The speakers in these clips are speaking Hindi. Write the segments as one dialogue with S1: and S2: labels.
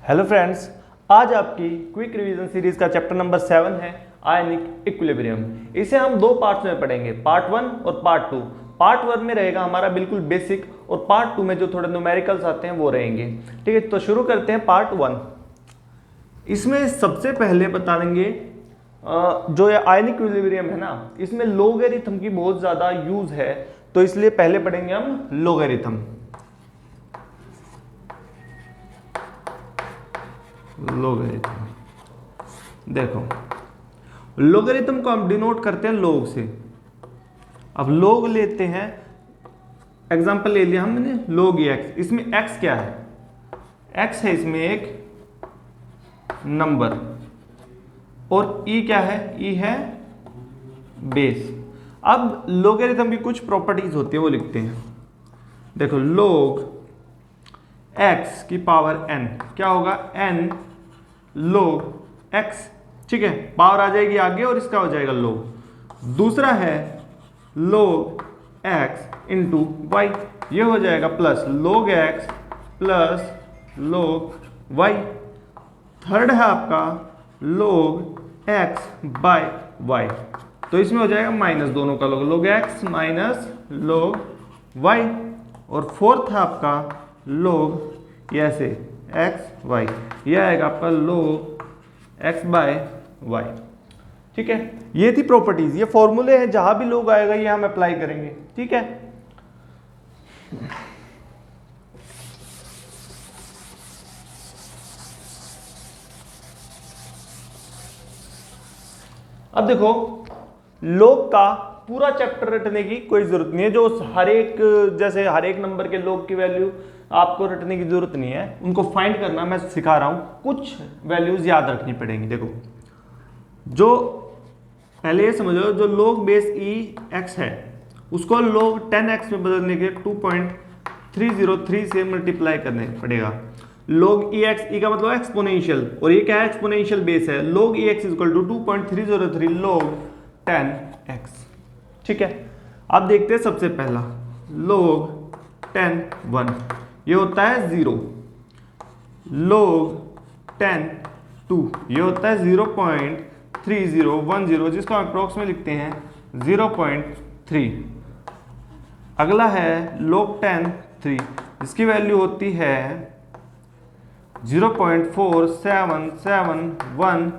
S1: हेलो फ्रेंड्स, आज आपकी क्विक रिवीजन सीरीज का चैप्टर नंबर 7 है आयनिक इक्विलिब्रियम। इसे हम दो पार्ट्स में पढ़ेंगे, पार्ट 1 और पार्ट 2। पार्ट 1 में रहेगा हमारा बिल्कुल बेसिक और पार्ट 2 में जो थोड़े न्यूमेरिकल्स आते हैं वो रहेंगे। ठीक है, तो शुरू करते हैं पार्ट 1। इसमें सबसे पहले बता देंगे जो ये आयनिक इक्विलिब्रियम है ना, इसमें लोगरिथम की बहुत ज़्यादा यूज है, तो इसलिए पहले पढ़ेंगे हम लोगरिथम। लोगरिथम देखो, लोगरिथम को हम डिनोट करते हैं लोग से। अब लोग लेते हैं, एग्जांपल ले लिया हमने लोग एक्स। इसमें एक्स क्या है? एक्स है इसमें एक नंबर, और ई क्या है? ई है बेस। अब लोगरिथम की कुछ प्रॉपर्टीज होती है वो लिखते हैं। देखो, लोग एक्स की पावर एन क्या होगा? एन लोग एक्स। ठीक है, पावर आ जाएगी आगे और इसका हो जाएगा लोग। दूसरा है लोग एक्स इंटू वाई, ये हो जाएगा प्लस लोग एक्स प्लस लोग वाई। थर्ड है आपका लोग एक्स बाय वाई, तो इसमें हो जाएगा माइनस दोनों का लोग, लोग एक्स माइनस लोग वाई। और फोर्थ है आपका लोग ये ऐसे एक्स वाई, यह आएगा आपका लोग एक्स बाय वाई। ठीक है, ये थी प्रॉपर्टीज, ये फॉर्मूले हैं, जहां भी लोग आएगा ये हम अप्लाई करेंगे। ठीक है, अब देखो, लोग का पूरा चैप्टर रटने की कोई जरूरत नहीं है। जो हर एक, जैसे हर एक नंबर के लोग की वैल्यू आपको रटने की जरूरत नहीं है, उनको फाइंड करना मैं सिखा रहा हूं। कुछ वैल्यूज याद रखनी पड़ेंगी। देखो, जो पहले ये समझो, जो लोग बेस ई एक्स है उसको लोग 10x में बदलने के 2.303 से मल्टीप्लाई करने पड़ेगा। लोग ई एक्स, ई का मतलब एक्सपोनेंशियल, और ये क्या है? एक्सपोनेंशियल बेस है। लोग ई एक्स इक्वल टू 2.303 लोग 10x। ठीक है, अब देखते हैं सबसे पहला लोग 10 1, ये होता है 0। लोग 10 2, ये होता है 0.3010, जिसको हम अप्रोक्स में लिखते हैं 0.3। अगला है लोग 10 3, जिसकी वैल्यू होती है 0.4771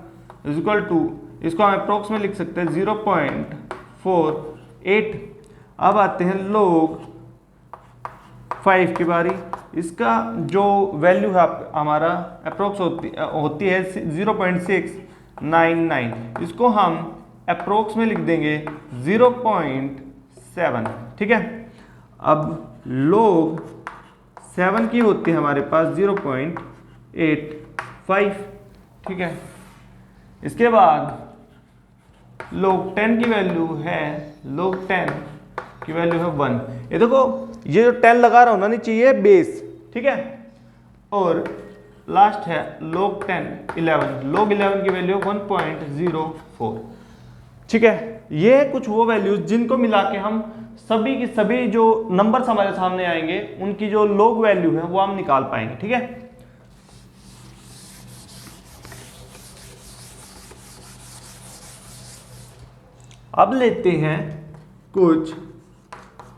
S1: इक्वल टू, इसको हम अप्रोक्स में लिख सकते हैं 0.48। अब आते हैं लोग 5 की बारी। इसका जो वैल्यू है हमारा अप्रोक्स होती है 0.699, इसको हम अप्रोक्स में लिख देंगे 0.7। ठीक है, अब लोग 7 की होती है हमारे पास 0.85। ठीक है, इसके बाद लोग 10 की वैल्यू है, लोग 10 की वैल्यू है 1। ये देखो, ये जो 10 लगा रहा हूं ना नीचे, ये बेस। ठीक है, और लास्ट है लोग 10 11, लोग 11 की वैल्यू 1.04। ठीक है, ये कुछ वो वैल्यूज जिनको मिला के हम सभी की सभी जो नंबर्स हमारे सामने आएंगे उनकी जो लोग वैल्यू है वो हम निकाल पाएंगे। ठीक है, अब लेते हैं कुछ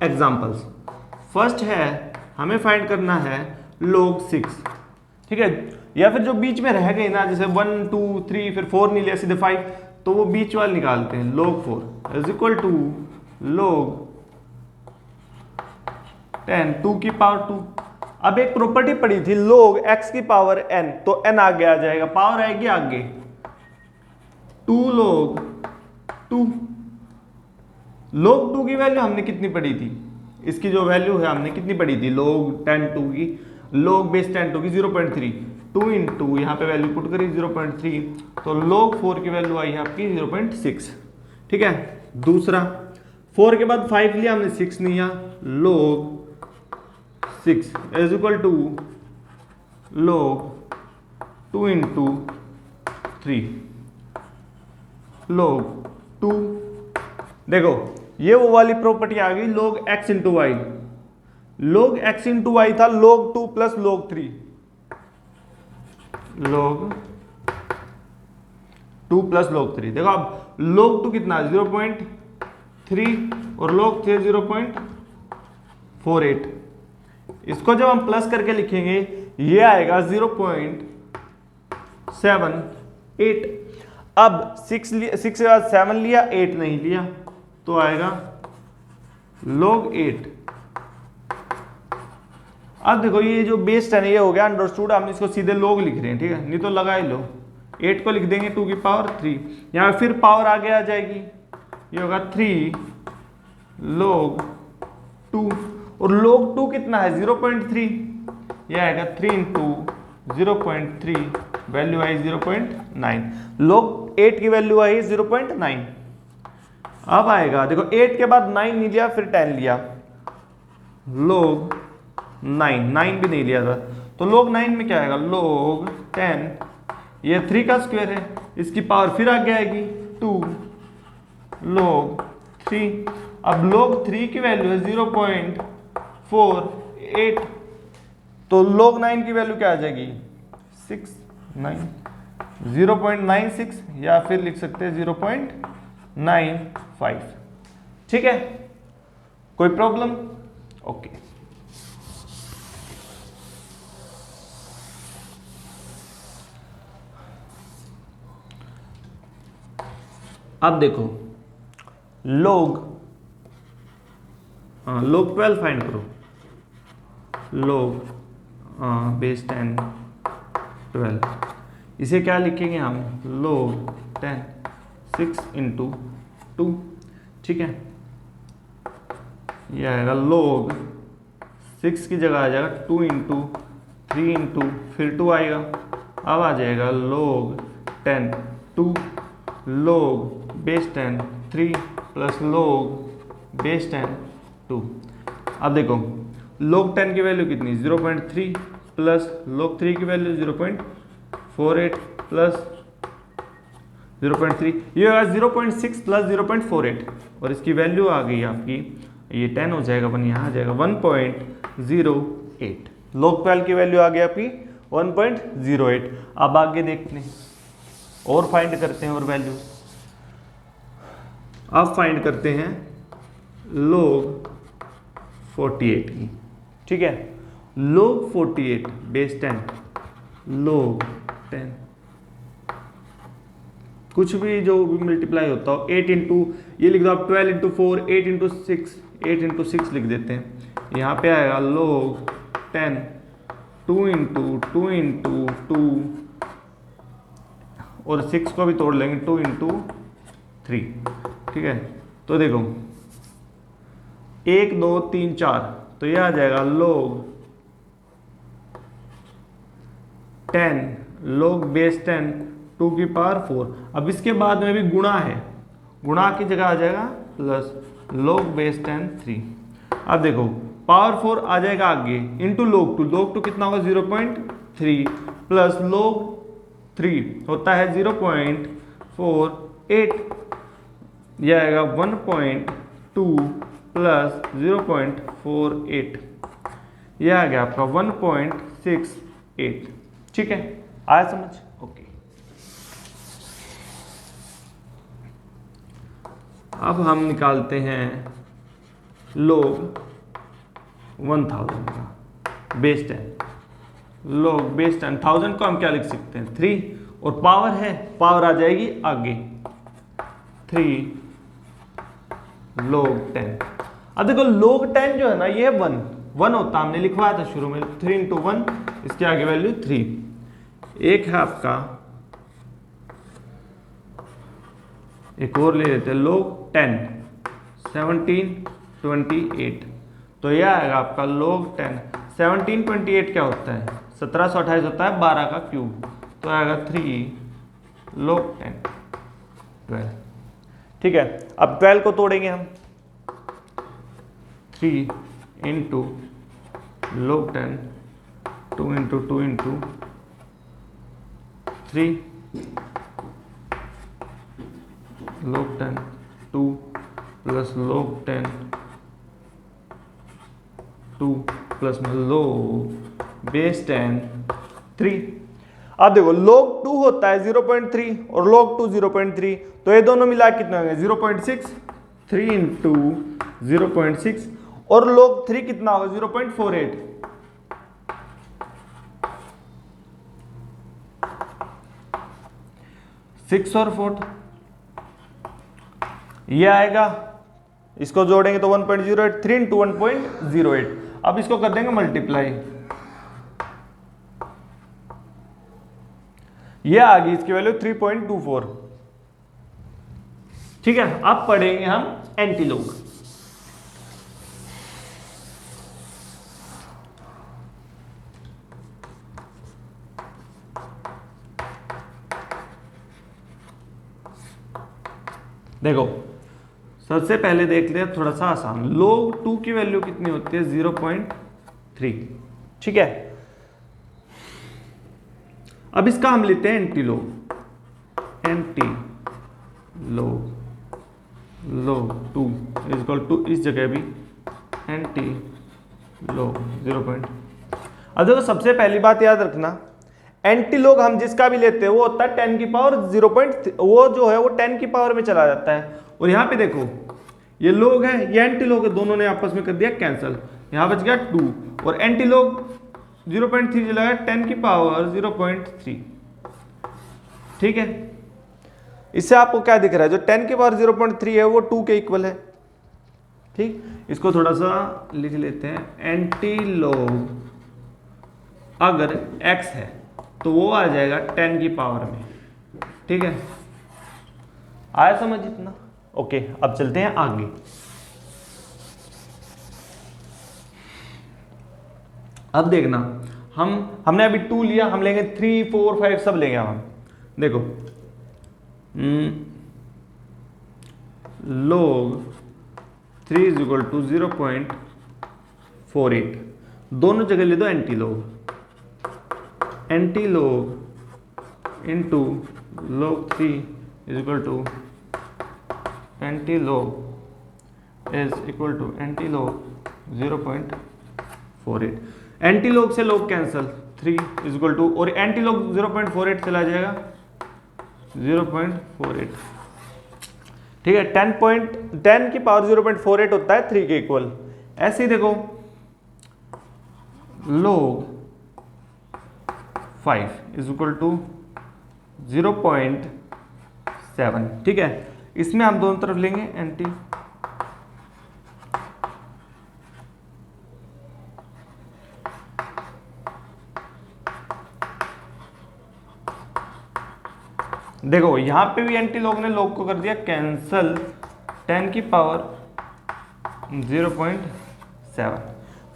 S1: एग्जाम्पल्स। फर्स्ट है, हमें फाइंड करना है लोग 6। ठीक है, या फिर जो बीच में रह गए ना, जैसे 1 2 3 फिर 4 नहीं लिया, सीधे 5, तो वो बीच वाले निकालते हैं। लोग 4 इज इक्वल टू लोग 10 2 की पावर 2। अब एक प्रॉपर्टी पड़ी थी लोग x की पावर n, तो n आगे आ जाएगा, पावर आएगी आगे 2 लोग 2। लोग 2 की वैल्यू हमने कितनी पढ़ी थी? इसकी जो वैल्यू है हमने कितनी पढ़ी थी? लोग 10 2 की, लोग बेस 10 2 की 0.3, 2 इंटू यहाँ पे वैल्यू पुट करी 0.3, तो लोग 4 की वैल्यू आई है आपकी 0.6। ठीक है, दूसरा 4 के बाद 5 लिया हमने, 6 नहीं लिया, लोग 6 इज इक्वल टू लोग 2 इंटू 3 लोग 2। देखो, ये वो वाली प्रॉपर्टी आ गई लोग x इंटू वाई। लोग x इंटू वाई था लोग 2 प्लस लोग 3। log 2 plus log 3। देखो अब log 2 कितना है 0.3 और log 3 0.48। इसको जब हम प्लस करके लिखेंगे ये आएगा 0.78। अब 6 के बाद 7 लिया, 8 नहीं लिया, तो आएगा log 8। अब देखो ये जो बेस 10 ये हो गया अंडरस्टूड, हम इसको सीधे log लिख रहे हैं, ठीक है, नहीं तो लगा ही लो। 8 को लिख देंगे 2 की पावर 3, यहाँ फिर पावर आगे आ जाएगी, ये होगा 3 log 2। और log 2 कितना है 0.3, ये आएगा 3 इंटू 0.3, वैल्यू आई 0.9। log 8 की वैल्यू आई 0.9। अब आएगा देखो 8 के बाद 9 नहीं लिया, फिर 10 लिया, log 9 भी नहीं लिया था, तो log 9 में क्या आएगा log 10, ये 3 का स्क्वायर है, इसकी पावर फिर आगे आएगी 2 log 3। अब log 3 की वैल्यू है 0.48, तो log 9 की वैल्यू क्या आ जाएगी 0.96, या फिर लिख सकते हैं 0.95। ठीक है, कोई प्रॉब्लम? ओके। अब देखो log 12 फाइंड करो, log बेस 10 12, इसे क्या लिखेंगे हम log 10 6 इंटू 2। ठीक है, ये आएगा log 6 की जगह आ जाएगा 2 इंटू 3 इंटू फिर 2 आएगा, अब आ जाएगा log 10 2 log base 10 3 plus log base 10 2। अब देखो log 10 की वैल्यू कितनी 0.3 प्लस log 3 की वैल्यू 0.48 प्लस 0.3, ये होगा 0.6 प्लस 0.48, और इसकी वैल्यू आ गई आपकी, ये 10 हो जाएगा अपन यहाँ आ जाएगा 1.08। log 12 की वैल्यू आ गई आपकी 1.08। अब आगे देखते हैं और फाइंड करते हैं और वैल्यू। अब फाइंड करते हैं log 48 की। ठीक है, log 48 बेस 10 log 10, कुछ भी जो भी मल्टीप्लाई होता हो 8 इंटू, ये लिख दो आप 12 इंटू 4, 8 इंटू 6, 8 इंटू 6 लिख देते हैं, यहाँ पे आएगा log 10 2 इंटू 2 इंटू 2, और 6 को भी तोड़ लेंगे 2 इंटू 3। ठीक है, तो देखो 1 2 3 4, तो यह आ जाएगा log 10 log बेस 10 2 की पावर 4। अब इसके बाद में भी गुणा है, गुणा की जगह आ जाएगा प्लस log बेस 10 3। अब देखो पावर 4 आ जाएगा आगे इंटू log 2 कितना होगा 0.3 प्लस log 3 होता है 0.48, यह आएगा 1.2 प्लस 0.48, यह आ गया आपका 1.68। ठीक है, आया समझ? ओके। अब हम निकालते हैं log 1000 का बेस 10, log बेस 10,000 को हम क्या लिख सकते हैं 3, और पावर है, पावर आ जाएगी आगे 3 log 10। अब देखो log 10 जो है ना ये 1 होता, हमने लिखवाया था शुरू में 3 इंटू 1, इसके आगे वैल्यू 3। एक है आपका, एक और ले लेते हैं log 10 1728, तो यह आएगा आपका log 10 1728 क्या होता है 1728 होता है 12 का क्यूब, तो आएगा 3 log 10 12। ठीक है, अब 12 को तोड़ेंगे हम, 3 into log 10 2 into 2 into 3 log 10 2 plus log 10 2 plus log base 10 3। अब देखो log 2 होता है 0.3 और log 2 0.3, तो ये दोनों मिला कितने होंगे 0.6, 3 इंटू 0.6, और log 3 कितना होगा 0.48, सिक्स और 4 ये आएगा, इसको जोड़ेंगे तो 1.08, 3 इंटू 1.08। अब इसको कर देंगे मल्टीप्लाई, ये आ गई इसकी वैल्यू 3.24। ठीक है, अब पढ़ेंगे हम एंटीलॉग। देखो सबसे पहले देख ले थोड़ा सा आसान, log 2 की वैल्यू कितनी होती है 0.3। ठीक है, अब इसका हम लेते हैं एंटीलॉग, log 2 इक्वल टू, इस जगह भी एंटीलॉग 0. अब देखो सबसे पहली बात याद रखना, एंटीलॉग हम जिसका भी लेते हैं वो होता है 10 की पावर 0.3, वो जो है वो 10 की पावर में चला जाता है। और यहाँ पे देखो ये log है, ये एंटीलॉग है, दोनों ने आपस में कर दिया कैंसल, यहाँ बच गया 2, और एंटीलॉग 0.3 जो लगा 10 की पावर 0.3। ठीक है, इससे आपको क्या दिख रहा है, जो 10 की पावर 0.3 है वो 2 के इक्वल है। ठीक, इसको थोड़ा सा लिख लेते हैं, एंटीलॉग अगर x है तो वो आ जाएगा 10 की पावर में। ठीक है, आया समझ इतना? ओके, अब चलते हैं आगे। अब देखना, हमने अभी 2 लिया, हम लेंगे 3, 4, 5 सब लेंगे हम। देखो log 3 इज इक्वल टू 0.48, दोनों जगह ले दो antilog into log 3 is equal to antilog is equal to antilog 0.48। Antilog से log cancel, 3 is equal to, और एंटीलॉग 0.48 चला जाएगा 0.48। ठीक है, 10 की पावर 0.48 होता है 3 के इक्वल। ऐसे ही देखो log 5 इज इक्वल टू 0.7। ठीक है, इसमें हम दोनों तरफ लेंगे एंटी, देखो यहां पे भी एंटीलॉग ने log को कर दिया कैंसल, 10 की पावर 0.7,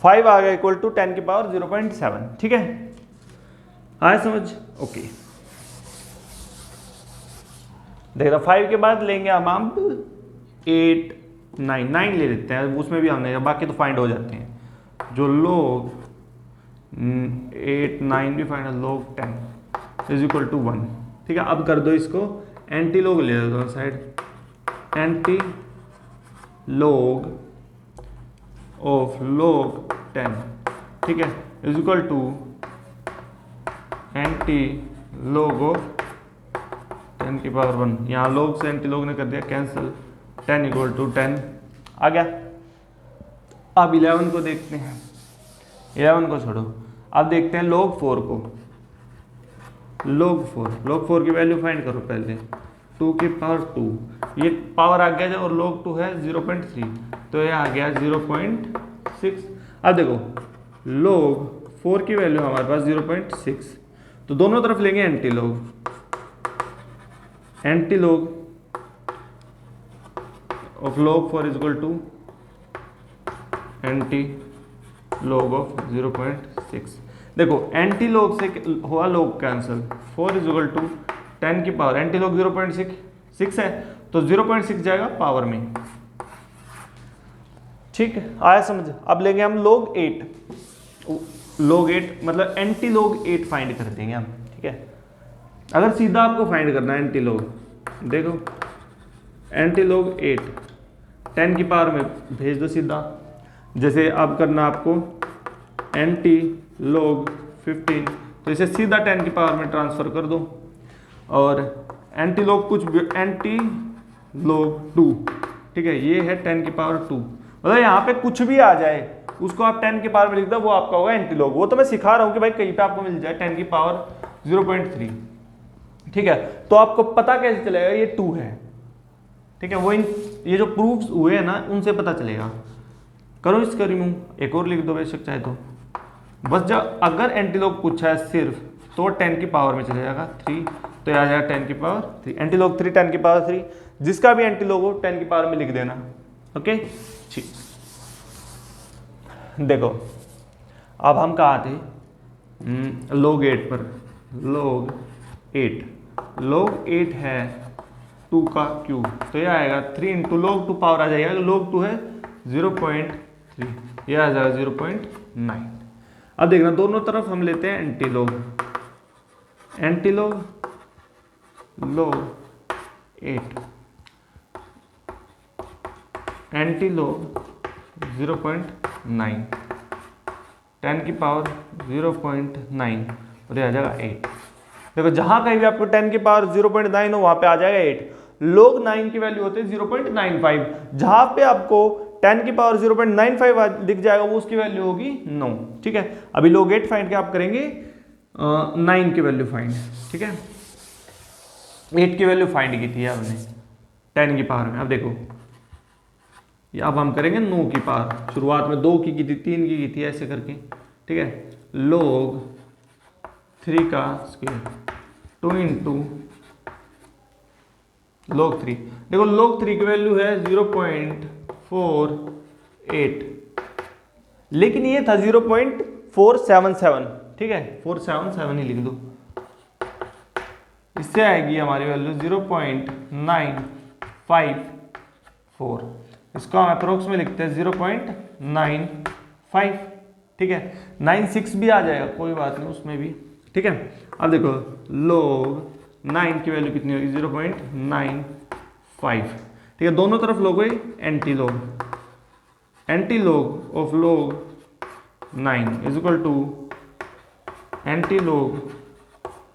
S1: 5 आ गया इक्वल टू 10 की पावर 0.7। ठीक है, आया समझ? ओके, देखो 5 के बाद लेंगे हम 8, 9 ले लेते हैं, उसमें भी हमने, बाकी तो फाइंड हो जाते हैं। जो log 8, 9 भी find, log 10 is equal to 1। ठीक है, अब कर दो इसको एंटीलॉग ले दो साइड, एंटीलॉग ऑफ log 10, ठीक है, is equal to antilog of 10 की पावर 1। यहाँ log से एंटीलॉग ने कर दिया कैंसल, 10 इक्वल टू 10 आ गया। अब 11 को देखते हैं, 11 को छोड़ो, अब देखते हैं log 4 को। log 4 की वैल्यू फाइंड करो पहले, 2 की पावर 2, ये पावर आ गया और log 2 है 0.3, तो ये आ गया 0.6। अब देखो log 4 की वैल्यू हमारे पास 0.6, तो दोनों तरफ लेंगे antilog of log 4 is equal to antilog of 0.6। देखो एंटीलॉग से हुआ log cancel, 4 is equal to 10 की पावर, एंटीलॉग 0.6 है तो 0.6 जाएगा पावर में। ठीक है, आया समझ? अब लेंगे हम log 8, मतलब एंटीलॉग 8 फाइंड कर देंगे हम। ठीक है, अगर सीधा आपको फाइंड करना है एंटीलॉग, देखो एंटीलॉग 8 10 की पावर में भेज दो सीधा, जैसे अब करना आपको एंटीलॉग 15 तो इसे सीधा 10 की पावर में ट्रांसफर कर दो। और एंटी लॉग कुछ भी, एंटी लॉग 2, ठीक है, ये है 10 की पावर 2। मतलब यहाँ पे कुछ भी आ जाए उसको आप 10 की पावर में लिख दो, वो आपका होगा एंटी लॉग। वो तो मैं सिखा रहा हूँ कि भाई कहीं पे आपको मिल जाए 10 की पावर 0.3, ठीक है, तो आपको पता कैसे चलेगा ये 2 है, ठीक है। वो ये जो प्रूफ्स हुए हैं ना उनसे पता चलेगा। करो इसका रिमूव, एक और लिख दो बेशक चाहे तो, बस जब अगर एंटी लॉग पूछा है सिर्फ तो 10 की पावर में चले जाएगा 3, तो आ जाएगा 10 की पावर 3, एंटी लॉग 3 10 की पावर 3, जिसका भी एंटी लॉग हो 10 की पावर में लिख देना। ओके ठीक, देखो अब हम कहाँ थे, log 8 पर। log 8 है 2 का क्यूब, तो यह आएगा 3 इंटू log 2 पावर आ जाएगा, log 2 है 0.3, यह आ जाएगा 0.9। अब देखना दोनों तरफ हम लेते हैं anti log, log 8 anti log 0.9, 10 की पावर 0.9 और ये आ जाएगा 8। देखो जहां कहीं भी आपको 10 की पावर 0.9 हो वहां पे आ जाएगा 8। log 9 की वैल्यू होती है 0.95, जहां पे आपको 10 की पावर 0.95 दिख जाएगा वो उसकी वैल्यू होगी 9, ठीक है। अभी log 8 फाइंड के आप करेंगे 9 की वैल्यू फाइंड, ठीक है। 8 की वैल्यू फाइंड की थी हमने 10 की पावर में। अब देखो अब हम करेंगे 9 की पावर, शुरुआत में 2 की थी, 3 की थी, ऐसे करके, ठीक है। log 3 का स्क्वायर 2 इंटू log 3, देखो log 3 की वैल्यू है 0.48, लेकिन ये था 0.477, ठीक है, 477 ही लिख दो, इससे आएगी हमारी वैल्यू 0.954, इसको हम अप्रोक्स में लिखते हैं 0.95, ठीक है। 96 भी आ जाएगा, कोई बात नहीं उसमें भी, ठीक है। अब देखो log 9 की वैल्यू कितनी होगी 0.95, ठीक है। दोनों तरफ लोग antilog of log 9 is equal to antilog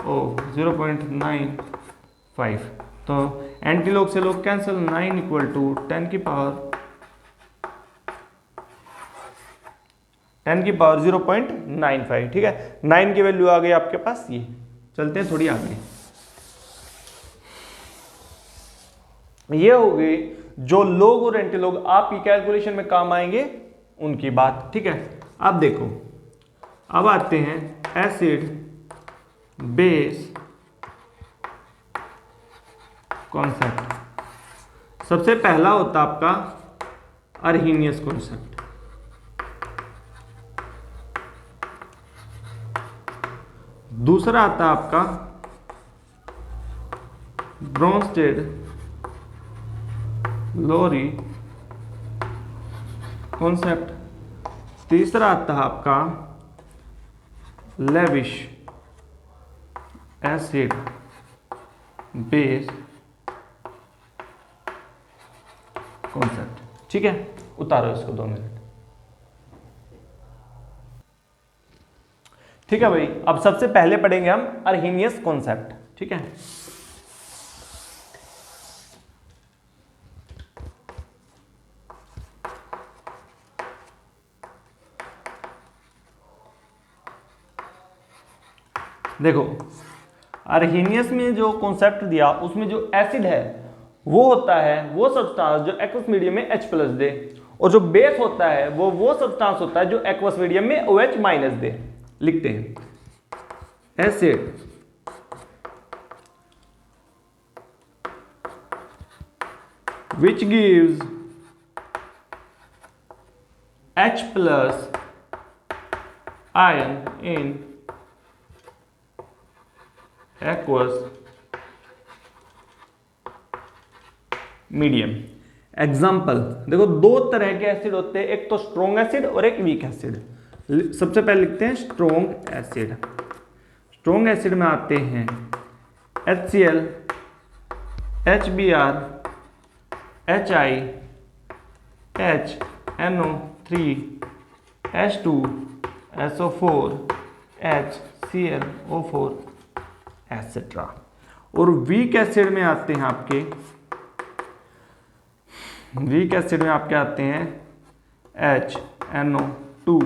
S1: of 0.95, तो एंटी लॉग से लॉग कैंसिल, 9 इक्वल टू 10 की पावर 0.95, ठीक है। 9 की वैल्यू आ गई आपके पास ये। चलते हैं थोड़ी आगे, ये हो गई जो लोग और एंटी लोग आपकी कैलकुलेशन में काम आएंगे उनकी बात, ठीक है। अब देखो अब आते हैं एसिड बेस कॉन्सेप्ट। सबसे पहला होता आपका अर्हीनियस कॉन्सेप्ट, दूसरा आता आपका ब्रोंस्टेड लोरी कॉन्सेप्ट, तीसरा आता है आपका लेविश एसिड बेस कॉन्सेप्ट, ठीक है। उतारो इसको 2 मिनट, ठीक है भाई। अब सबसे पहले पढ़ेंगे हम अर्हीनियस कॉन्सेप्ट, ठीक है। देखो अर्हीनियस में जो कॉन्सेप्ट दिया उसमें जो एसिड है वो होता है वो सब्सटेंस जो एक्वस मीडियम में H+ दे, और जो बेस होता है वो सब्सटेंस होता है जो एक्वस मीडियम में OH- दे। लिखते हैं acid which gives H+ ion in aqueous medium. Example देखो, 2 तरह के एसिड होते हैं, एक तो स्ट्रॉन्ग एसिड और एक वीक एसिड। सबसे पहले लिखते हैं स्ट्रॉन्ग एसिड। स्ट्रॉन्ग एसिड में आते हैं HCl, HBr, HI, HNO3, H2, SO4, HClO4 etcetera. और वीक एसिड में आते हैं आपके, वीक एसिड में आपके आते हैं HNO2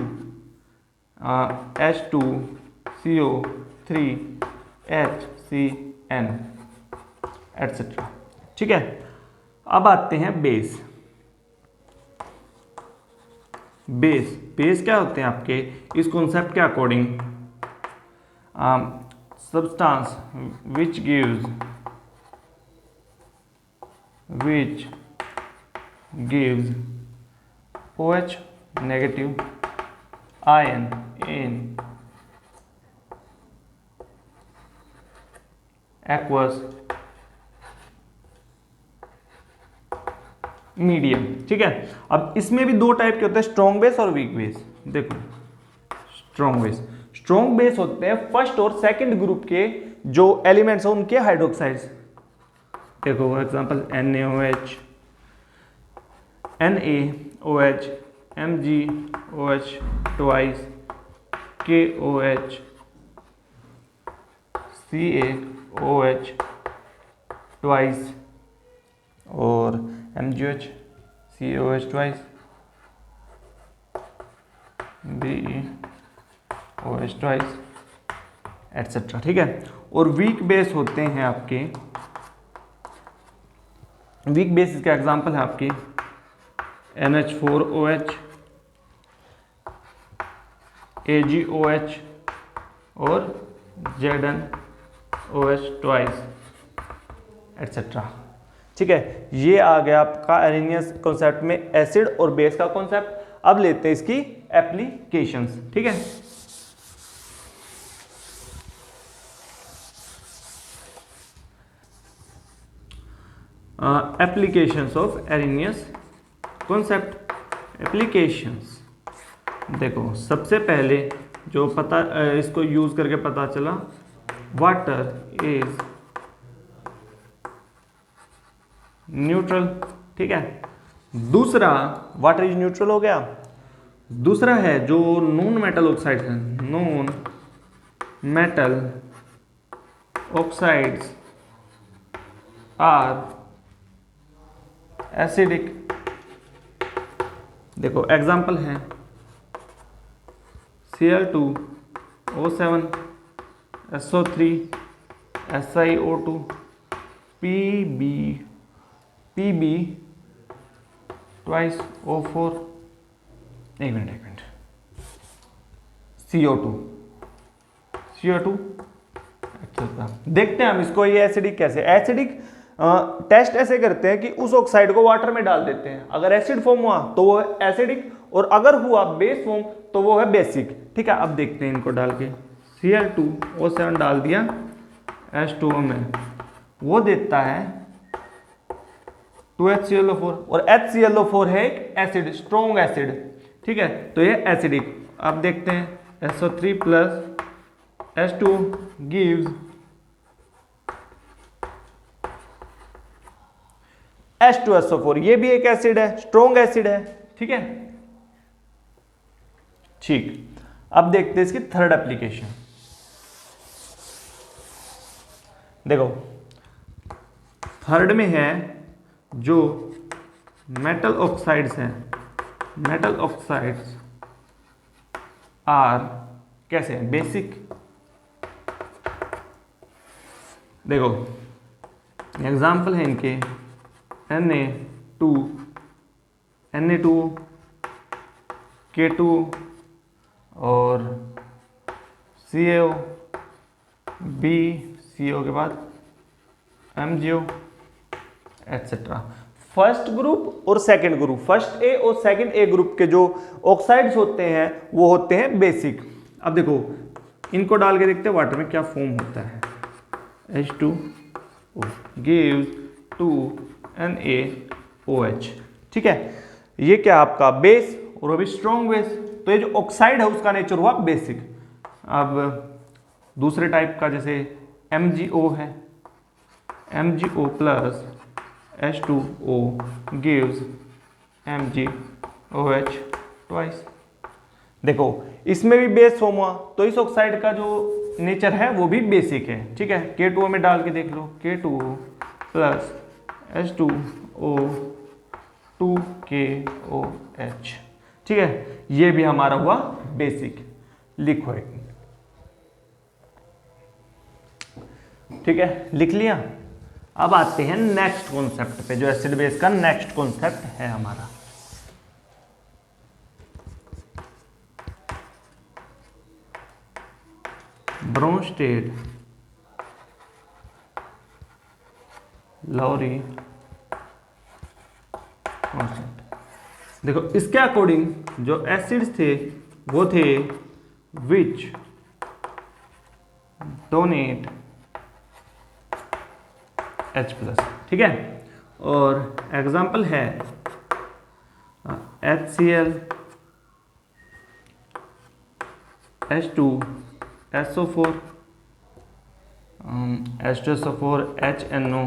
S1: H2CO3 HCN एटसेट्रा। ठीक है, अब आते हैं बेस। बेस क्या होते हैं आपके इस कॉन्सेप्ट के according? Substance which gives OH negative ion in aqueous medium. ठीक है, अब इसमें भी दो टाइप के होते हैं, स्ट्रॉन्ग बेस और वीक बेस। देखो स्ट्रॉन्ग बेस होते हैं फर्स्ट और सेकंड ग्रुप के जो एलिमेंट्स हैं उनके हाइड्रोक्साइड्स। देखो example NaOH, NaOH, MgOH twice, KOH, CaOH twice और MgOH, CaOH twice, BeOH twice etcetera. ठीक है, और वीक बेस होते हैं आपके, वीक बेस का एग्जांपल है आपके NH4OH, AgOH और ZnOH ट्वाइस एटसेट्रा। ठीक है, ये आ गया आपका एरेनियस कॉन्सेप्ट में एसिड और बेस का कॉन्सेप्ट। अब लेते हैं इसकी एप्लीकेशंस। ठीक है, applications of erroneous concept. Applications देखो, सबसे पहले जो पता इसको यूज करके पता चला, वाटर इज न्यूट्रल। ठीक है, दूसरा वाटर इज न्यूट्रल हो गया। दूसरा है जो नॉन मेटल ऑक्साइड है, non metal oxides are acidic. देखो एग्जांपल है Cl2O7 SO3 SiO2 Pb twice O4, एक मिनट CO2 देखते हैं हम इसको, ये एसिडिक कैसे। एसिडिक टेस्ट ऐसे करते हैं कि उस ऑक्साइड को वाटर में डाल देते हैं, अगर एसिड फॉर्म हुआ तो वो है एसिडिक, और अगर हुआ बेस फॉर्म तो वो है बेसिक। ठीक है, अब देखते हैं इनको डाल के। Cl2O7 डाल दिया H2O में, वो देता है 2HClO4, और HClO4 है एक एसिड, स्ट्रॉन्ग एसिड। ठीक है, तो ये एसिडिक। अब देखते हैं SO3 plus H2 gives H2SO4, ये भी एक एसिड है, स्ट्रॉन्ग एसिड है। ठीक है, ठीक। अब देखते हैं इसकी थर्ड एप्लीकेशन। देखो थर्ड में है जो मेटल ऑक्साइड्स हैं, मेटल ऑक्साइड्स आर कैसे हैं, बेसिक। देखो एग्जाम्पल है इनके Na2 K2 और CaO, BCO के बाद MgO एटसेट्रा। फर्स्ट ग्रुप और सेकंड ग्रुप, फर्स्ट ए और सेकंड ए ग्रुप के जो ऑक्साइड्स होते हैं वो होते हैं बेसिक। अब देखो इनको डाल के देखते हैं वाटर में क्या फॉर्म होता है। H2O gives 2NaOH। ठीक है, ये क्या आपका बेस और अभी स्ट्रॉन्ग बेस, तो ये जो ऑक्साइड है उसका नेचर हुआ बेसिक। अब दूसरे टाइप का जैसे MgO है, MgO plus H2O gives MgOH twice. देखो इसमें भी बेस फॉर्म हुआ, तो इस ऑक्साइड का जो नेचर है वो भी बेसिक है, ठीक है। K2O में डाल के देख लो, K2O प्लस H2O 2KOH, ठीक है, ये भी हमारा हुआ बेसिक लिक्विड, ठीक है, लिख लिया। अब आते हैं नेक्स्ट कॉन्सेप्ट पे, जो एसिड बेस का नेक्स्ट कॉन्सेप्ट है हमारा। Bronsted Lowry concept. देखो इसके अकॉर्डिंग जो एसिड्स थे वो थे विच डोनेट H+, ठीक है। और एग्जाम्पल है HCl, H2, SO4, H2SO4, HNO,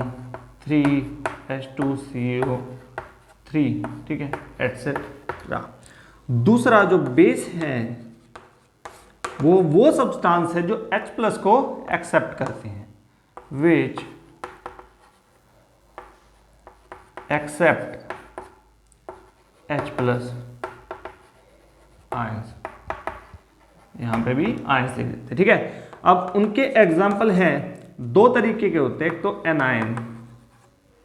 S1: 3, H2CO3, ठीक है, एटसेट्रा। दूसरा जो बेस है वो सब्सटेंस है जो H+ को एक्सेप्ट करते हैं, विच एक्सेप्ट H+ आयंस, यहां पे भी आयंस लिख देते हैं, ठीक है। अब उनके एग्जाम्पल हैं, दो तरीके के होते हैं, एक तो एनायन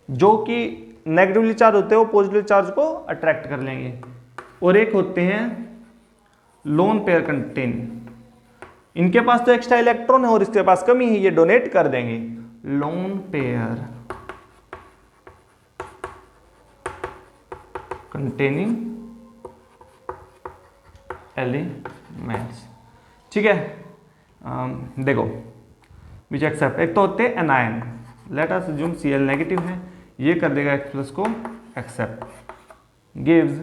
S1: जो कि नेगेटिवली चार्ज होते हैं, वो पॉजिटिव चार्ज को अट्रैक्ट कर लेंगे, और एक होते हैं लोन पेयर कंटेन, इनके पास तो एक्स्ट्रा इलेक्ट्रॉन है और इसके पास कमी है, ये डोनेट कर देंगे। लोन पेयर कंटेनिंग एलिमेंट्स, ठीक है। देखो विच एक्सेप्ट, एक तो होते हैं anion, let us assume Cl negative है, ये कर देगा H+ को एक्सेप्ट, गिव्स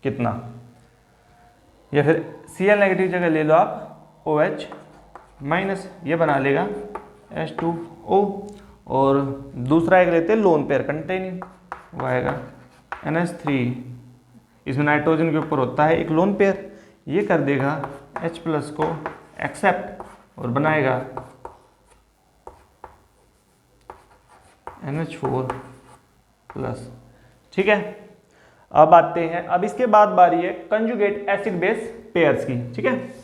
S1: कितना, या फिर Cl नेगेटिव जगह ले लो आप OH-, ये बना लेगा H2O, और दूसरा एक लेते हैं लोन पेयर कंटेनिंग, वो आएगा NH3, इसमें नाइट्रोजन के ऊपर होता है एक लोन पेयर, ये कर देगा H+ को एक्सेप्ट और बनाएगा NH4+, ठीक है। अब आते हैं, अब इसके बाद बारी है कंजुगेट एसिड बेस पेयर्स की, ठीक है।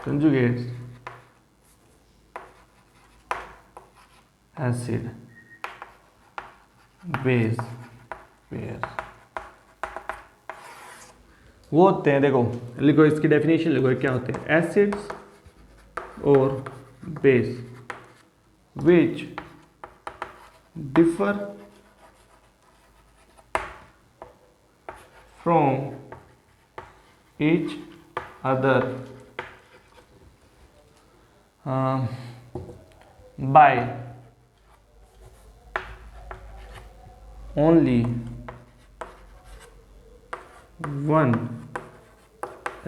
S1: conjugates acid base pairs वो होते हैं, देखो लिखो इसकी डेफिनेशन लिखो, क्या होते हैं, एसिड्स और base which differ from each other by only one H+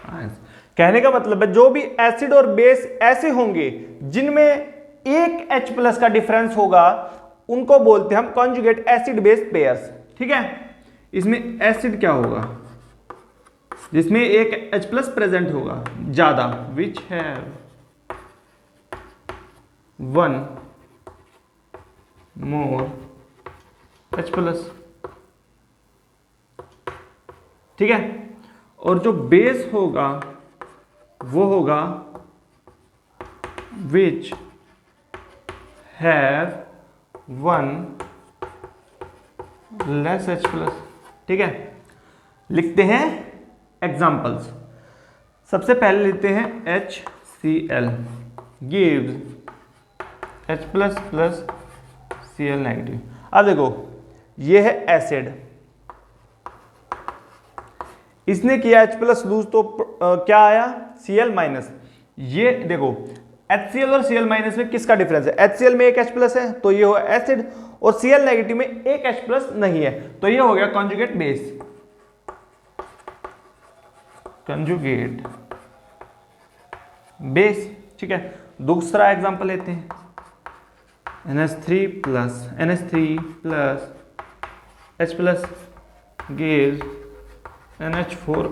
S1: ions. कहने का मतलब है जो भी एसिड और बेस ऐसे होंगे जिनमें एक H+ का डिफरेंस होगा, उनको बोलते हैं हम कॉन्जुगेट एसिड बेस पेयर्स, ठीक है। इसमें एसिड क्या होगा, जिसमें एक H+ प्रेजेंट होगा ज्यादा, which have one more H+, ठीक है। और जो बेस होगा वो होगा which have one less H+, ठीक है। लिखते हैं एग्जाम्पल्स, सबसे पहले लेते हैं HCl gives H+ plus Cl negative. अब देखो ये है एसिड, इसने किया H+ लूज, तो क्या आया Cl-। ये देखो HCl और Cl- में किसका डिफरेंस है, HCl में एक H+ है तो ये हो एसिड, और Cl नेगेटिव में एक H+ नहीं है, तो ये हो गया कॉन्जुगेट बेस, कंजुगेट बेस। ठीक है, दूसरा एग्जांपल लेते हैं, NH3 plus H plus gives NH4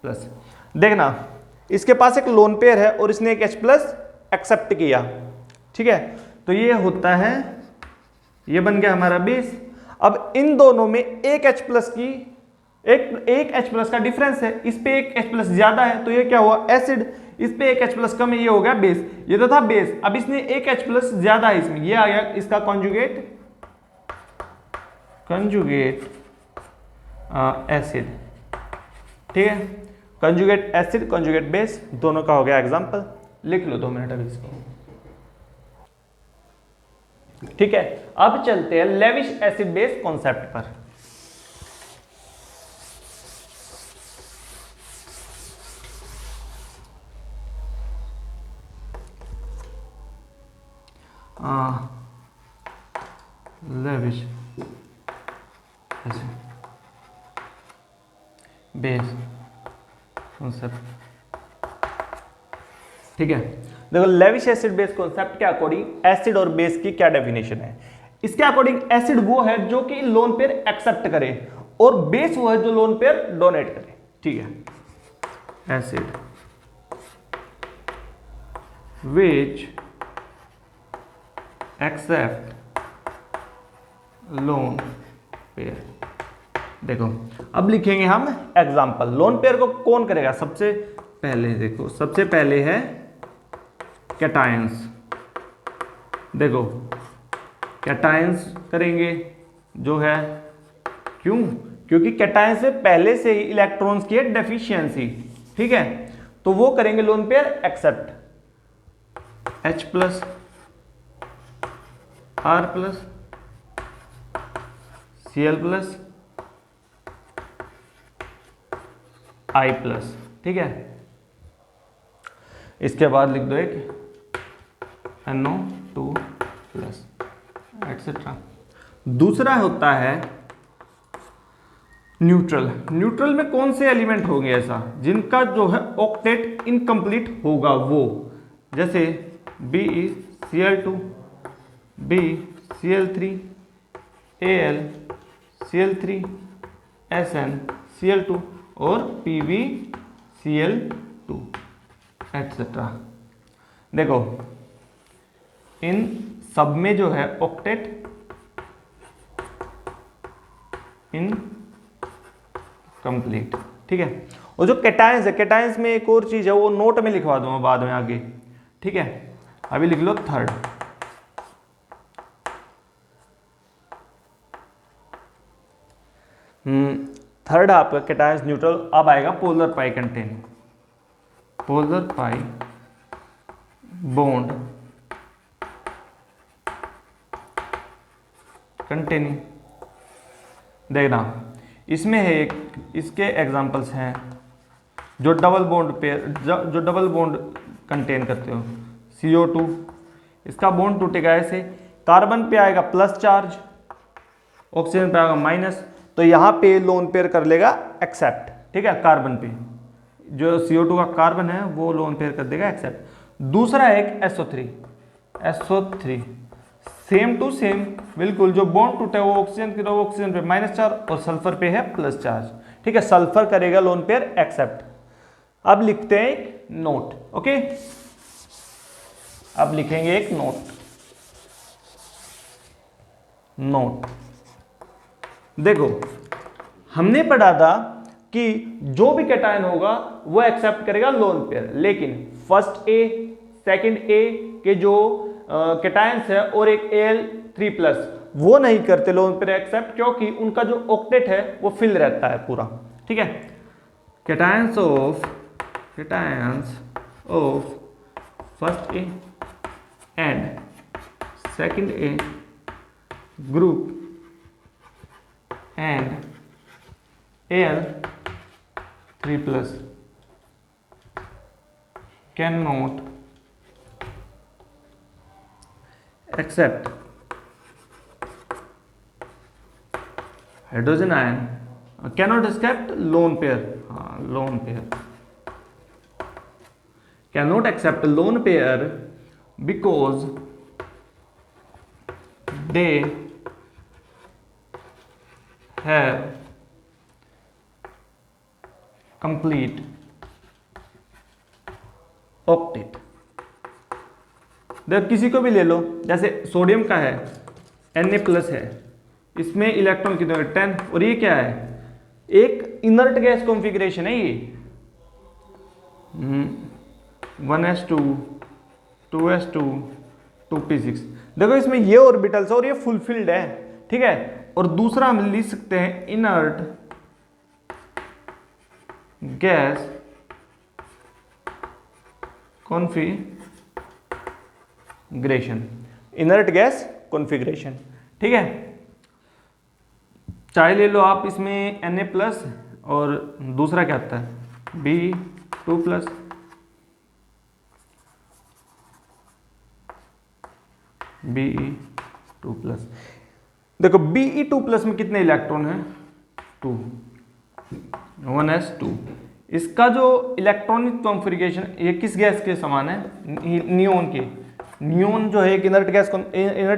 S1: plus. देखना, इसके पास एक लोन पेयर है और इसने एक H प्लस एक्सेप्ट किया। ठीक है, तो ये होता है, ये बन गया हमारा बेस। अब इन दोनों में एक H प्लस की एक H प्लस का डिफरेंस है, इस पे एक H प्लस ज्यादा है तो ये क्या हुआ, एसिड। इस पे एक H प्लस कम है, ये हो गया बेस। ये तो था बेस, अब इसने एक H प्लस ज्यादा है इसमें, ये आ गया इसका कंजुगेट एसिड। ठीक है, कंजुगेट एसिड कंजुगेट बेस दोनों का हो गया एग्जांपल। लिख लो 2 मिनट अभी इसको। ठीक है, अब चलते हैं लेविश एसिड बेस कॉन्सेप्ट पर। Lavish base concept. ठीक है, देखो लेविश एसिड बेस कॉन्सेप्ट के अकॉर्डिंग एसिड और बेस की क्या डेफिनेशन है। इसके अकॉर्डिंग एसिड वो है जो कि लोन पेयर एक्सेप्ट करे और बेस वो है जो लोन पेयर डोनेट करे। ठीक है, acid which accept lone pair. देखो अब लिखेंगे हम एग्जांपल। लोन पेयर को कौन करेगा, सबसे पहले देखो, सबसे पहले है कैटायंस। देखो कैटायंस करेंगे जो है, क्योंकि कैटायंस में पहले से ही इलेक्ट्रॉन्स की है डेफिशिएंसी। ठीक है, तो वो करेंगे lone pair accept H plus R plus Cl plus I plus. ठीक है, इसके बाद लिख दो एक NO2 प्लस एक्सेट्रा। दूसरा होता है न्यूट्रल। न्यूट्रल में कौन से एलिमेंट होंगे ऐसा जिनका जो है ऑक्टेट इनकम्प्लीट होगा, वो जैसे BeCl2 BCl3 AlCl3 SnCl2 और PbCl2 एक्सेट्रा। देखो इन सब में जो है ऑक्टेट इनकम्प्लीट। ठीक है, और जो कैटायंस है, कैटायंस में एक और चीज है, वो नोट में लिखवा दूंगा बाद में आगे। ठीक है, अभी लिख लो थर्ड। थर्ड आपका कैटायंस न्यूट्रल। अब आएगा polar pi containing, polar pi bond containing. देखना इसमें है एक, इसके एग्जांपल्स हैं जो डबल बॉन्ड पेयर, जो डबल बॉन्ड कंटेन करते हो। CO2, इसका बॉन्ड टूटेगा ऐसे, कार्बन पे आएगा प्लस चार्ज, ऑक्सीजन पे आएगा माइनस, तो यहां पे लोन पेयर कर लेगा एक्सेप्ट। ठीक है, कार्बन पे जो CO2 का कार्बन है वो लोन पेयर कर देगा एक्सेप्ट। दूसरा एक SO3 सेम टू सेम बिल्कुल, जो बॉन्ड टूटा है वो ऑक्सीजन की, ऑक्सीजन पे माइनस चार्ज और सल्फर पे है प्लस चार्ज। ठीक है, सल्फर करेगा लोन पेयर एक्सेप्ट। अब लिखते हैं एक नोट। ओके, अब लिखेंगे एक नोट। देखो हमने पढ़ा था कि जो भी कैटायन होगा वो एक्सेप्ट करेगा लोन पेयर, लेकिन फर्स्ट ए सेकंड ए के जो कैटायंस है और एक Al3 प्लस वो नहीं करते लोन पेयर एक्सेप्ट, क्योंकि उनका जो ऑक्टेट है वो फिल रहता है पूरा। ठीक है, cations of first A and second A group and Al3 plus cannot accept hydrogen ion, cannot accept lone pair। lone pair, cannot accept lone pair because they have complete octet। देख किसी को भी ले लो, जैसे सोडियम का है Na+ है, इसमें इलेक्ट्रॉन कितने हैं 10, और ये क्या है, एक इनर्ट गैस कॉन्फ़िगरेशन है ये, 1s2 2s2 2p6। देखो इसमें ये ऑर्बिटल्स और ये फुलफिल्ड है, ठीक है। और दूसरा हम लिख सकते हैं inert gas configuration, inert gas configuration, ठीक है। चाहे ले लो आप, इसमें Na+ और दूसरा क्या आता है Be2+, Be2+। देखो Be2+ में कितने इलेक्ट्रॉन हैं 2, 1s2। इसका जो इलेक्ट्रॉनिक कॉन्फ़िगरेशन ये किस गैस के समान है, नियोन के। नियोन जो है एक इनर्ट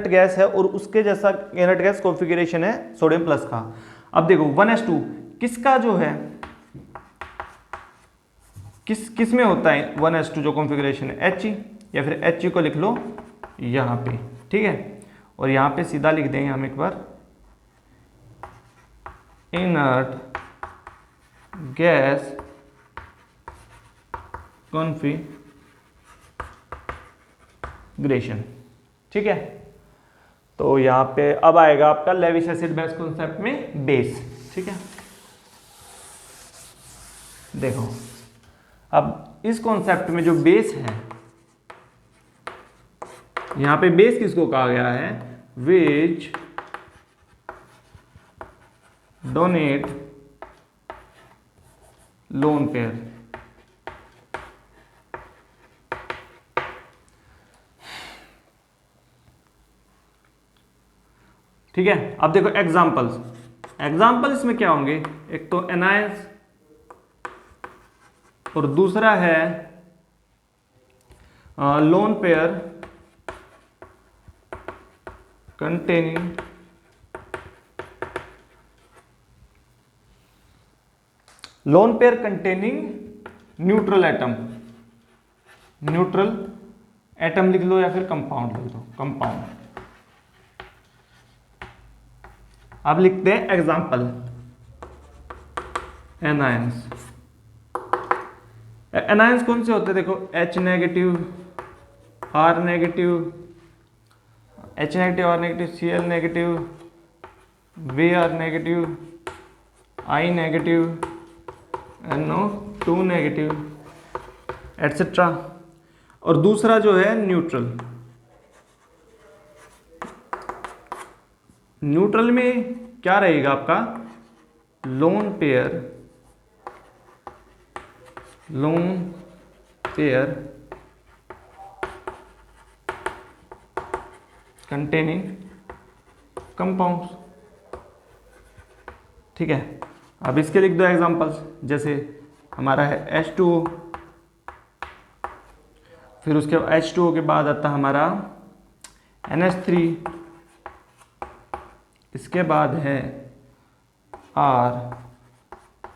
S1: गैस है और उसके जैसा इनर्ट गैस कॉन्फ़िगरेशन है सोडियम+ का। अब देखो 1s2 किसका जो है, किस में होता है 1s2 जो कॉन्फ़िगरेशन है, He, या फिर He को लिख लो यहाँ पे, ठीक है। और यहाँ पे सीधा लिख देंगे हम एक बार, इनर्ट गैस कॉन्फ़िगरेशन, ठीक है। तो यहाँ पे अब आएगा आपका लेविस एसिड बेस कॉन्सेप्ट में बेस, ठीक है। देखो अब इस कॉन्सेप्ट में जो बेस है, यहां पे बेस किसको कहा गया है, विच डोनेट लोन पेयर। ठीक है। अब देखो एग्जांपल इसमें क्या होंगे, एक तो एनायंस और दूसरा है lone pair containing neutral atom लिख लो या फिर कंपाउंड लिख दो, कंपाउंड। अब लिखते हैं एग्जांपल, एनायंस कौन से होते हैं, देखो H negative, R negative, H negative, R negative, Cl negative, Vr negative, I negative, NO2 negative, etcetera. और दूसरा जो है न्यूट्रल में क्या रहेगा आपका, लोन पेयर कंटेनिंग कंपाउंड्स, ठीक है। अब इसके लिख दो एग्जांपल्स, जैसे हमारा है H2O, फिर उसके H2O के बाद आता हमारा NH3, इसके बाद है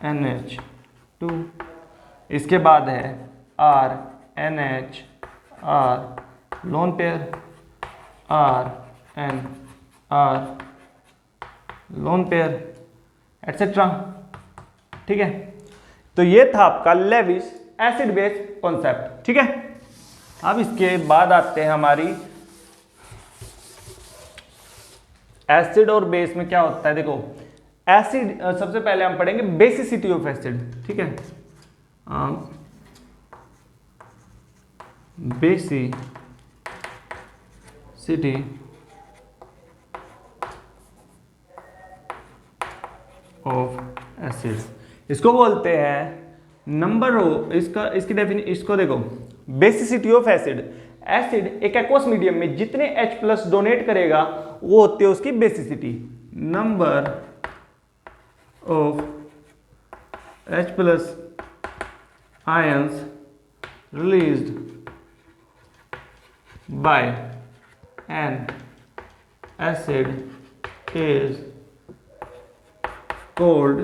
S1: RNH2, इसके बाद है RNHR lone pair, RNR lone pair, etcetera, ठीक है। तो ये था आपका लेविस एसिड बेस कॉन्सेप्ट, ठीक है। अब इसके बाद आते हैं हमारी एसिड और बेस में क्या होता है। देखो एसिड, सबसे पहले हम पढ़ेंगे बेसिसिटी ऑफ एसिड, ठीक है। बेसिसिटी ऑफ एसिड, इसको बोलते हैं नंबर ऑफ, इसकी डेफिनेशन, इसको देखो बेसिसिटी ऑफ एसिड एक एक्वस मीडियम में जितने H+ डोनेट करेगा वो होती है उसकी basicity. Number of H+ ions released by an acid is called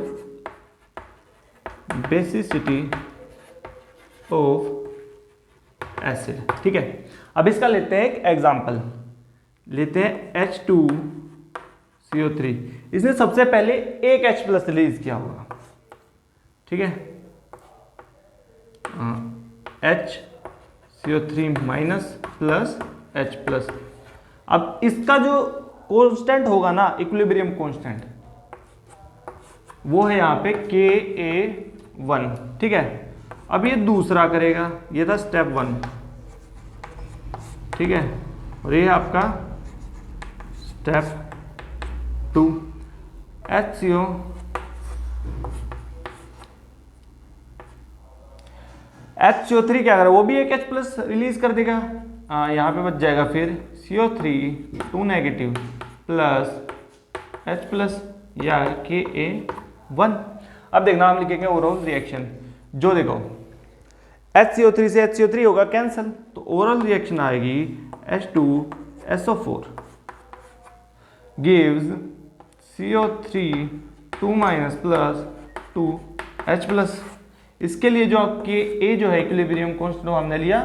S1: basicity of acid। ठीक है, अब इसका लेते हैं एक एग्जांपल, लेते हैं H2CO3। इसने सबसे पहले एक H प्लस रिलीज किया होगा, ठीक है, HCO3 minus plus H plus. अब इसका जो कांस्टेंट होगा ना, इक्विलिब्रियम कांस्टेंट, वो है यहाँ पे Ka1, ठीक है। अब ये दूसरा करेगा, ये था स्टेप 1, ठीक है, और ये आपका स्टेप 2। HCO3 क्या करेगा, वो भी एक H प्लस रिलीज कर देगा। यहाँ पे बच जाएगा फिर CO3 2 negative plus H plus या Ka1। अब देखना हम लिखेंगे ओवरऑल रिएक्शन, जो देखो HCO3 से HCO3 होगा कैंसिल, तो ओवरऑल रिएक्शन आएगी H2SO4 gives CO3 2 minus plus 2 H plus. इसके लिए जो Ka जो है इक्विलिब्रियम कांस्टेंट हमने लिया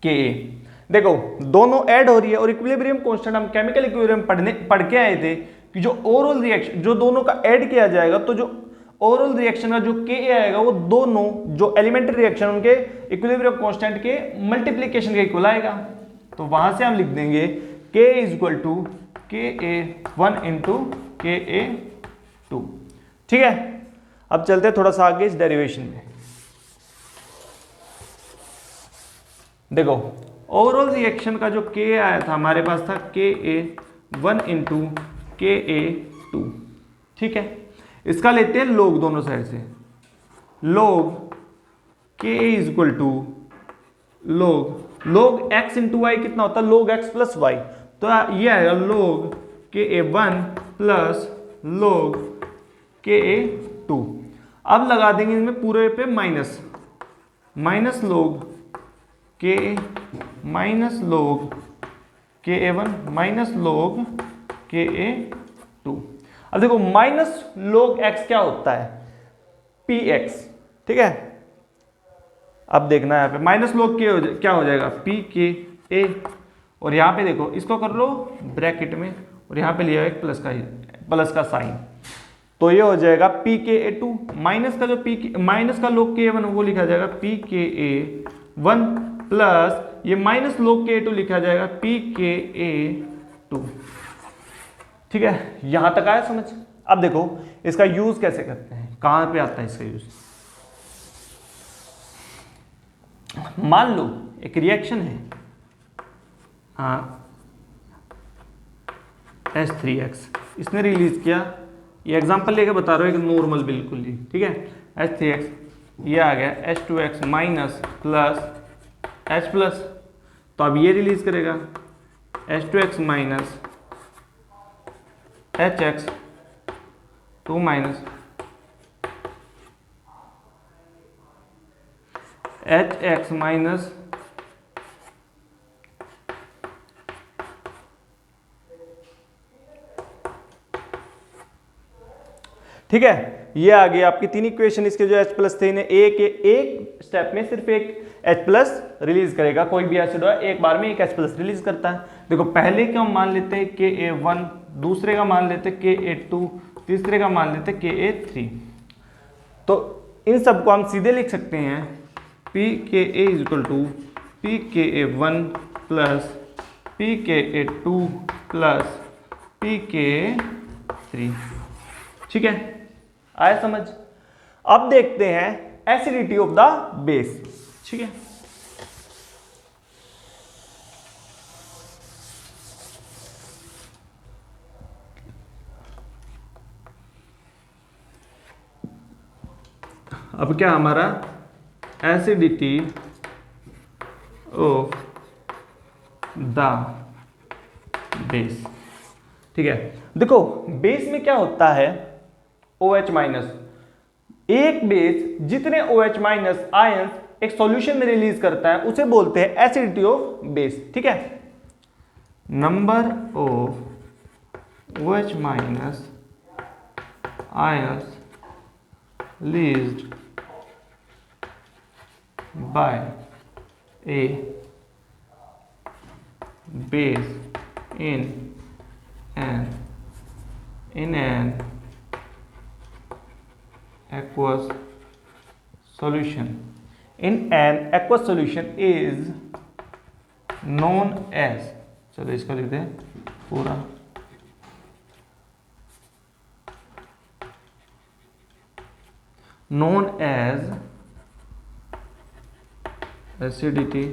S1: Ka। देखो दोनों ऐड हो रही है, और इक्विलिब्रियम कांस्टेंट हम केमिकल इक्विलिब्रियम पढ़ के आए थे कि जो ओवरऑल रिएक्शन, जो दोनों का ऐड किया जाएगा, तो जो ओवरऑल रिएक्शन का जो Ka आएगा वो दोनों जो एलिमेंट्री रिएक्शन उनके इक्विलिब्रियम कांस्टेंट के मल्टीप्लिकेशन के इक्वल आएगा। तो वहां से हम लिख देंगे K is equal to Ka1 into Ka2, ठीक है। अब चलते हैं थोड़ा सा आगे इस डेरिवेशन में। देखो ओवरऑल रिएक्शन का जो Ka आया था हमारे पास था Ka1 इंटू Ka2, ठीक है। इसका लेते हैं log दोनों साइड से, log Ka is equal to log x into y कितना होता है, log x प्लस वाई, तो ये आएगा log Ka1 plus log Ka2। अब लगा देंगे इसमें पूरे पे minus, minus log Ka minus log Ka1 minus log Ka2। अब देखो माइनस log x क्या होता है, px, ठीक है। अब देखना है यहाँ पे माइनस log क्या हो जाएगा, pKa, और यहाँ पे देखो इसको कर लो ब्रैकेट में, और यहाँ पे लिया एक प्लस का साइन, तो ये हो जाएगा pKa2 माइनस का जो माइनस का log Ka1 वो लिखा जाएगा pKa1 प्लस ये माइनस log Ka2 लिखा जाएगा pKa2, ठीक है। यहां तक आया समझ। अब देखो इसका यूज कैसे करते हैं, कहां पे आता है इसका यूज। मान लो एक रिएक्शन है, H3X इसने रिलीज किया, ये एग्जांपल लेके बता रहा हूं, एक नॉर्मल बिल्कुल ही, ठीक है। H3X ये आ गया H2X minus plus H plus, तो अब ये रिलीज करेगा H2X minus HX 2 minus HX minus ठीक है। ये आ गई आपकी तीन इक्वेशन, इसके जो H प्लस थे इन्हें एक स्टेप में सिर्फ एक H प्लस रिलीज करेगा, कोई भी एसिड हो एक बार में एक H प्लस रिलीज करता है। देखो पहले का हम मान लेते हैं Ka1, दूसरे का मान लेते हैं Ka2, तीसरे का मान लेते हैं Ka3। तो इन सबको हम सीधे लिख सकते हैं pKa is equal to pKa1 plus pKa2 plus pKa3, ठीक है। आया समझ। अब देखते हैं एसिडिटी ऑफ द बेस, ठीक है। अब क्या हमारा एसिडिटी ऑफ द बेस, ठीक है। देखो बेस में क्या होता है, OH माइनस, एक बेस जितने OH माइनस आयंस एक सॉल्यूशन में रिलीज करता है उसे बोलते हैं एसिडिटी ऑफ बेस। ठीक है, number of OH minus ions released by a base in an aqueous solution is known as, चलो इसका लिख दें पूरा, known as acidity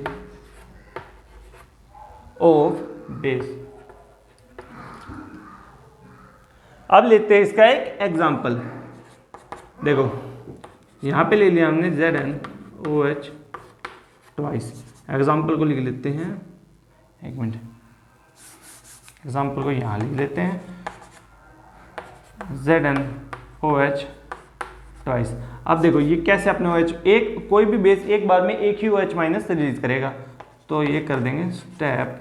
S1: of base। अब लेते हैं इसका एक एग्जांपल। देखो यहां पे ले लिया हमने ZnOH ट्वाइस। एग्जांपल को लिख लेते हैं, एक मिनट, एग्जांपल को यहां लिख लेते हैं ZnOH ट्वाइस। अब देखो ये कैसे अपने OH, एक कोई भी बेस एक बार में एक ही OH माइनस रिलीज करेगा, तो ये कर देंगे step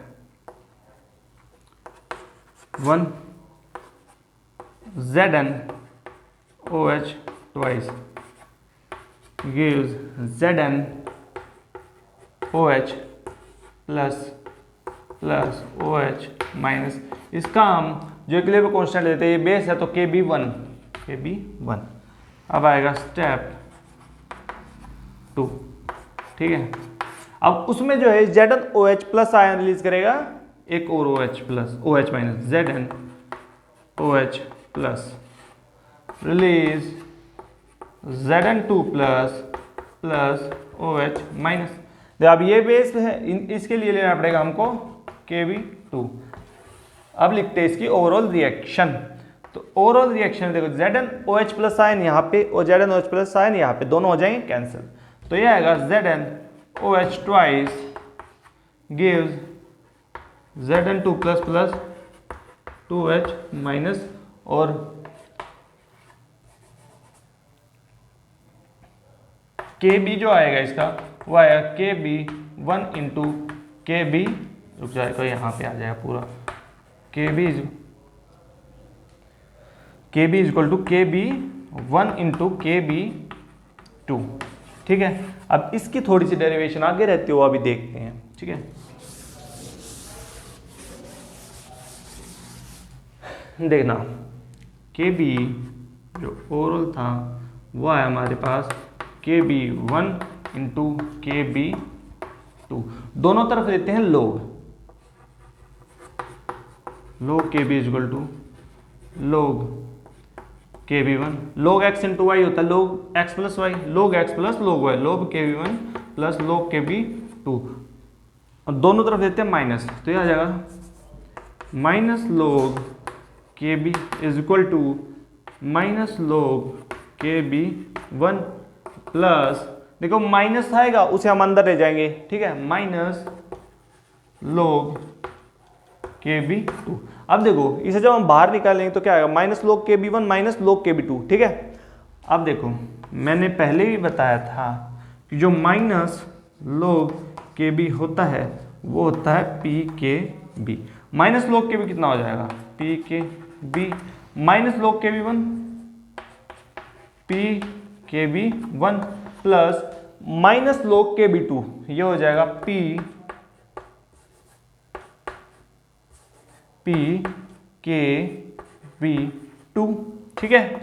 S1: 1 ZnOH twice gives ZnOH plus OH minus. इसका हम जो इक्विलिब्रियम कांस्टेंट लेते हैं, ये बेस है तो KB1। अब आएगा स्टेप 2। ठीक है, अब उसमें जो है ZnOH प्लस आयन रिलीज करेगा, एक और OH minus ZnOH plus release Zn2 plus OH minus. अब ये बेस है, इसके लिए लेना पड़ेगा हमको KB2। अब लिखते हैं इसकी ओवरऑल रिएक्शन। तो ओवरऑल रिएक्शन में देखो ZnOH प्लस आयन यहाँ पे और ZnOH प्लस आयन यहाँ पे, दोनों हो जाएंगे कैंसिल। तो ये आएगा ZnOH twice gives Zn2 plus 2H minus, और KB जो आएगा इसका वो आएगा KB1 इंटू KB, रुक जाएगा यहाँ पे आ जाएगा पूरा, KB is equal to KB1 into KB2। ठीक है, अब इसकी थोड़ी सी डेरिवेशन आगे रहती हो अभी देखते हैं। ठीक है, देखना KB जो ओवरऑल था वो आया हमारे पास KB1 इंटू KB2, दोनों तरफ देते हैं लोग KB इज इक्वल टू लोग KB1, log x into Y होता है log x plus y, log x plus log y, log KB1 plus log KB2, और दोनों तरफ देते हैं माइनस, तो ये आ जाएगा minus log KB is equal to minus log KB1 plus, देखो माइनस आएगा उसे हम अंदर ले जाएंगे। ठीक है, माइनस log KB2। अब देखो इसे जब हम बाहर निकालेंगे तो क्या आएगा, minus log KB1 minus log KB2। ठीक है, अब देखो मैंने पहले भी बताया था कि जो माइनस log KB होता है वो होता है PKB। माइनस log KB कितना हो जाएगा, PKB minus log KB1 PKB1 plus minus log KB2, ये हो जाएगा PKB2। ठीक है,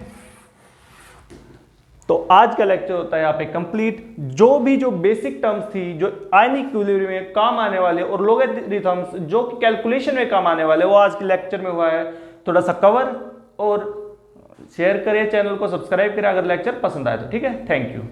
S1: तो आज का लेक्चर होता है यहाँ पे कंप्लीट। जो बेसिक टर्म्स थी जो आयनिक इक्विलिब्रियम में काम आने वाले और लोगरिथम्स जो कैलकुलेशन में काम आने वाले, वो आज के लेक्चर में हुआ है थोड़ा सा कवर। और शेयर करिए, चैनल को सब्सक्राइब करें अगर लेक्चर पसंद आए तो। ठीक है, थैंक यू।